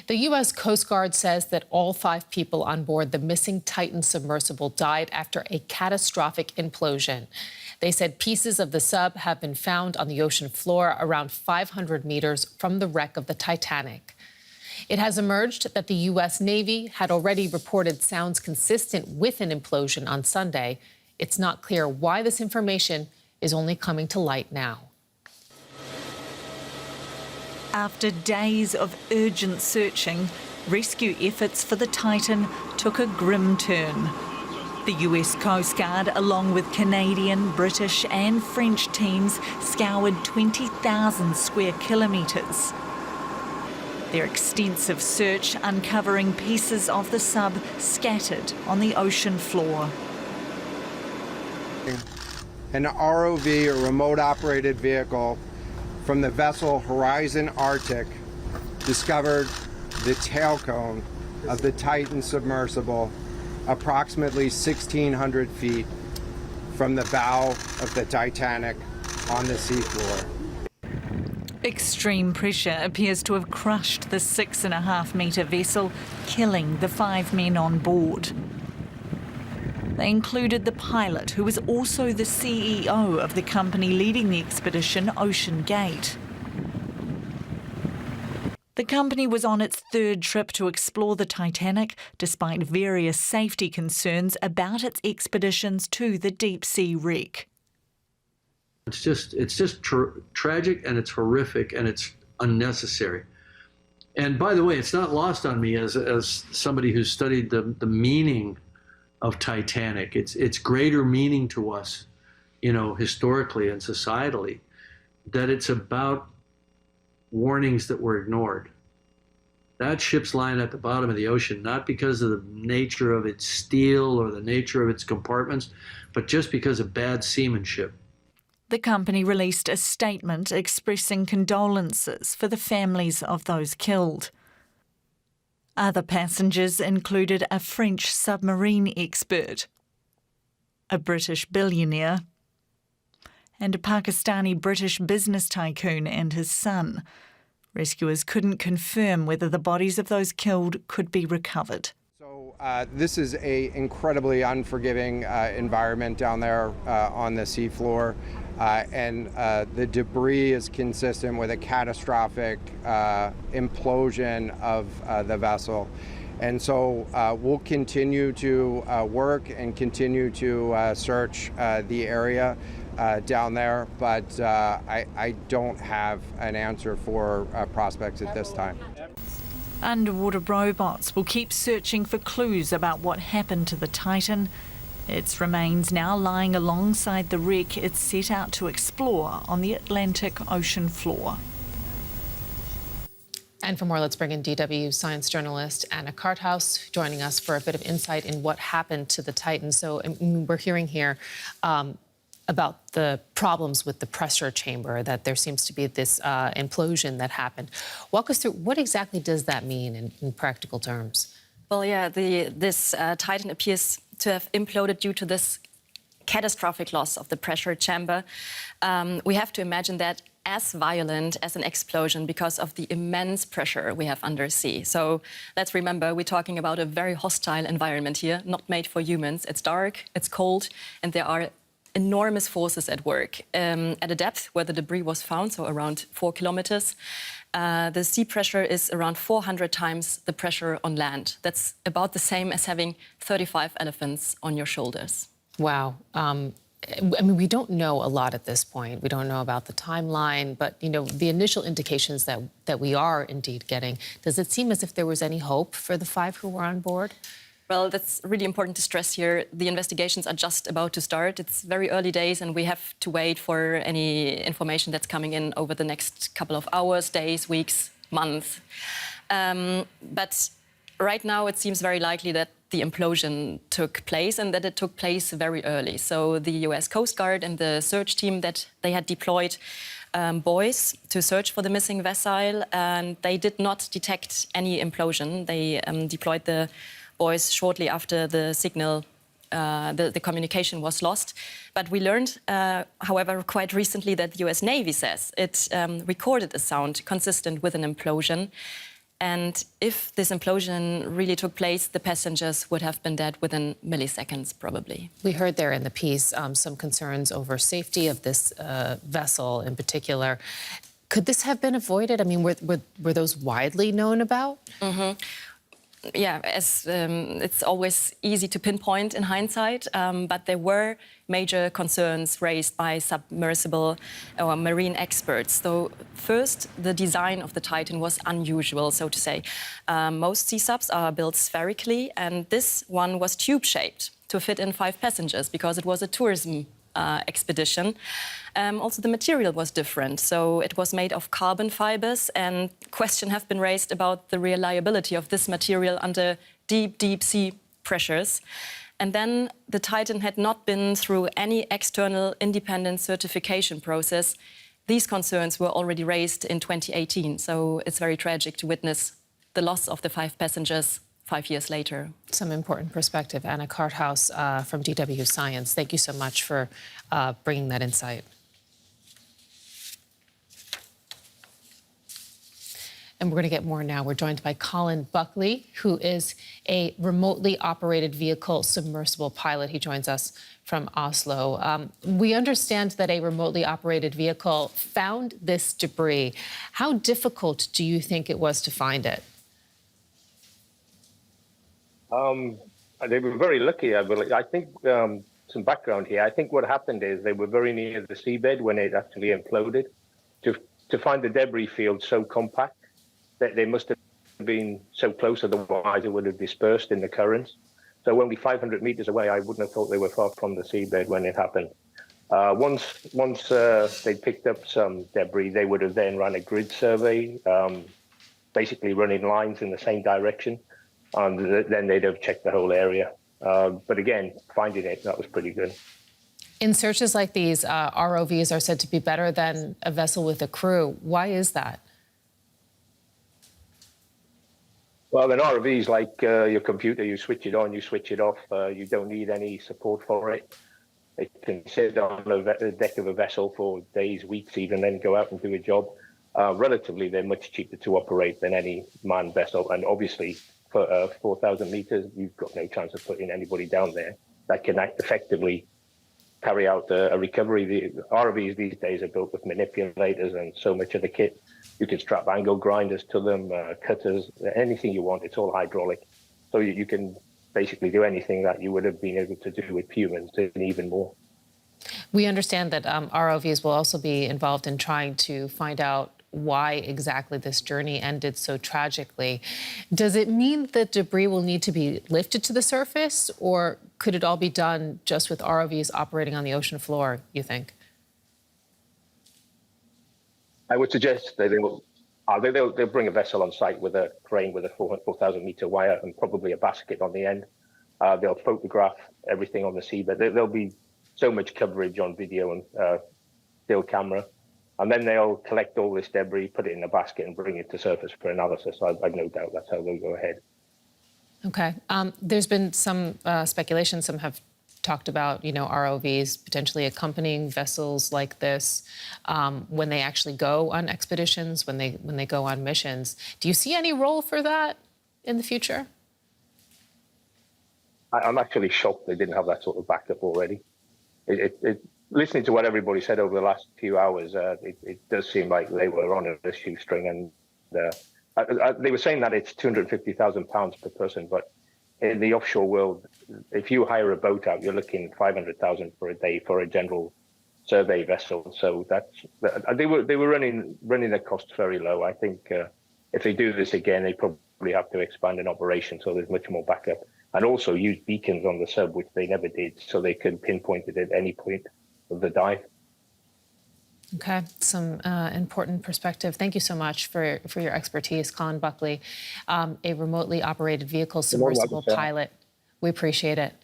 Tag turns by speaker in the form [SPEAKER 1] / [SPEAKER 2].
[SPEAKER 1] The U.S. Coast Guard says that all 5 people on board the missing Titan submersible died after a catastrophic implosion. They said pieces of the sub have been found on the ocean floor around 500 meters from the wreck of the Titanic. It has emerged that the U.S. Navy had already reported sounds consistent with an implosion on Sunday. It's not clear why this information is only coming to light now.
[SPEAKER 2] After days of urgent searching, rescue efforts for the Titan took a grim turn. The US Coast Guard, along with Canadian, British and French teams, scoured 20,000 square kilometres. Their extensive search uncovering pieces of the sub scattered on the ocean floor.
[SPEAKER 3] An ROV, or remote operated vehicle, from the vessel Horizon Arctic discovered the tail cone of the Titan submersible approximately 1,600 feet from the bow of the Titanic on the seafloor.
[SPEAKER 2] Extreme pressure appears to have crushed the 6.5-metre vessel, killing the 5 men on board. They included the pilot, who was also the CEO of the company leading the expedition, Ocean Gate. The company was on its 3rd trip to explore the Titanic, despite various safety concerns about its expeditions to the deep-sea wreck.
[SPEAKER 4] It's just tragic, and it's horrific, and it's unnecessary. And by the way, it's not lost on me as somebody who's studied the meaning of Titanic. It's greater meaning to us, you know, historically and societally, that it's about warnings that were ignored. That ship's lying at the bottom of the ocean, not because of the nature of its steel or the nature of its compartments, but just because of bad seamanship.
[SPEAKER 2] The company released a statement expressing condolences for the families of those killed. Other passengers included a French submarine expert, a British billionaire, and a Pakistani-British business tycoon and his son. Rescuers couldn't confirm whether the bodies of those killed could be recovered.
[SPEAKER 3] So this is an incredibly unforgiving environment down there on the seafloor. And the debris is consistent with a catastrophic implosion of the vessel. And so we'll continue to work and continue to search the area down there, but I don't have an answer for prospects at this time.
[SPEAKER 2] Underwater robots will keep searching for clues about what happened to the Titan. Its remains now lying alongside the wreck it set out to explore on the Atlantic Ocean floor.
[SPEAKER 1] And for more, let's bring in DW science journalist Anna Karthaus, joining us for a bit of insight in what happened to the Titan. So we're hearing here about the problems with the pressure chamber, that there seems to be this implosion that happened. Walk us through, what exactly does that mean in practical terms?
[SPEAKER 5] Well, yeah, this Titan appears to have imploded due to this catastrophic loss of the pressure chamber. We have to imagine that as violent as an explosion because of the immense pressure we have undersea. So let's remember, we're talking about a very hostile environment here, not made for humans. It's dark, it's cold, and there are enormous forces at work. At a depth where the debris was found, so around 4 kilometers, the sea pressure is around 400 times the pressure on land. That's about the same as having 35 elephants on your shoulders.
[SPEAKER 1] Wow. I mean, we don't know a lot at this point. We don't know about the timeline, but, you know, the initial indications that we are indeed getting, does it seem as if there was any hope for the 5 who were on board?
[SPEAKER 5] Well, that's really important to stress here. The investigations are just about to start. It's very early days, and we have to wait for any information that's coming in over the next couple of hours, days, weeks, months. But right now, it seems very likely that the implosion took place and that it took place very early. So the US Coast Guard and the search team that they had deployed buoys to search for the missing vessel, and they did not detect any implosion. They deployed the buoys shortly after the signal, the communication was lost. But we learned, however, quite recently that the US Navy says it recorded a sound consistent with an implosion. And if this implosion really took place, the passengers would have been dead within milliseconds, probably.
[SPEAKER 1] We heard there in the piece some concerns over safety of this vessel in particular. Could this have been avoided? I mean, were those widely known about?
[SPEAKER 5] Yeah, as it's always easy to pinpoint in hindsight, but there were major concerns raised by submersible or marine experts. So first, the design of the Titan was unusual, so to say. Most sea subs are built spherically, and this one was tube-shaped to fit in 5 passengers because it was a tourism expedition. Also, the material was different. So it was made of carbon fibers, and questions have been raised about the reliability of this material under deep, deep sea pressures. And then the Titan had not been through any external independent certification process. These concerns were already raised in 2018. So it's very tragic to witness the loss of the 5 passengers 5 years later.
[SPEAKER 1] Some important perspective. Anna Carthouse from DW Science. Thank you so much for bringing that insight. And we're going to get more now. We're joined by Colin Buckley, who is a remotely operated vehicle submersible pilot. He joins us from Oslo. We understand that a remotely operated vehicle found this debris. How difficult do you think it was to find it?
[SPEAKER 6] They were very lucky, I believe. I think some background here. I think what happened is they were very near the seabed when it actually imploded. To find the debris field so compact that they must have been so close, otherwise it would have dispersed in the currents. So only 500 meters away, I wouldn't have thought they were far from the seabed when it happened. Once they picked up some debris, they would have then run a grid survey, basically running lines in the same direction. And then they'd have checked the whole area. But again, finding it, that was pretty good.
[SPEAKER 1] In searches like these, ROVs are said to be better than a vessel with a crew. Why is that?
[SPEAKER 6] Well, an ROV is like your computer. You switch it on, you switch it off. You don't need any support for it. It can sit on the deck of a vessel for days, weeks even, then go out and do a job. Relatively, they're much cheaper to operate than any manned vessel. And obviously, for 4,000 meters, you've got no chance of putting anybody down there that can effectively carry out a recovery. The ROVs these days are built with manipulators and so much of the kit. You can strap angle grinders to them, cutters, anything you want. It's all hydraulic. So you can basically do anything that you would have been able to do with humans and even more.
[SPEAKER 1] We understand that ROVs will also be involved in trying to find out why exactly this journey ended so tragically. Does it mean that debris will need to be lifted to the surface, or could it all be done just with ROVs operating on the ocean floor, you think?
[SPEAKER 6] I would suggest that they'll bring a vessel on site with a crane with a 4,000 meter wire and probably a basket on the end. They'll photograph everything on the seabed. There'll be so much coverage on video and still camera. And then they'll collect all this debris, put it in a basket and bring it to surface for analysis. I've no doubt that's how they'll go ahead.
[SPEAKER 1] Okay. There's been some speculation. Some have talked about, ROVs potentially accompanying vessels like this when they actually go on expeditions, when they go on missions. Do you see any role for that in the future?
[SPEAKER 6] I'm actually shocked they didn't have that sort of backup already. Listening to what everybody said over the last few hours, it does seem like they were on a shoestring, and they were saying that it's £250,000 per person, but in the offshore world, if you hire a boat out, you're looking $500,000 for a day for a general survey vessel. So they were running the costs very low. I think if they do this again, they probably have to expand an operation so there's much more backup, and also use beacons on the sub, which they never did, so they could pinpoint it at any point of the dive.
[SPEAKER 1] Okay, some important perspective. Thank you so much for your expertise, Colin Buckley, a remotely operated vehicle submersible pilot. We appreciate it.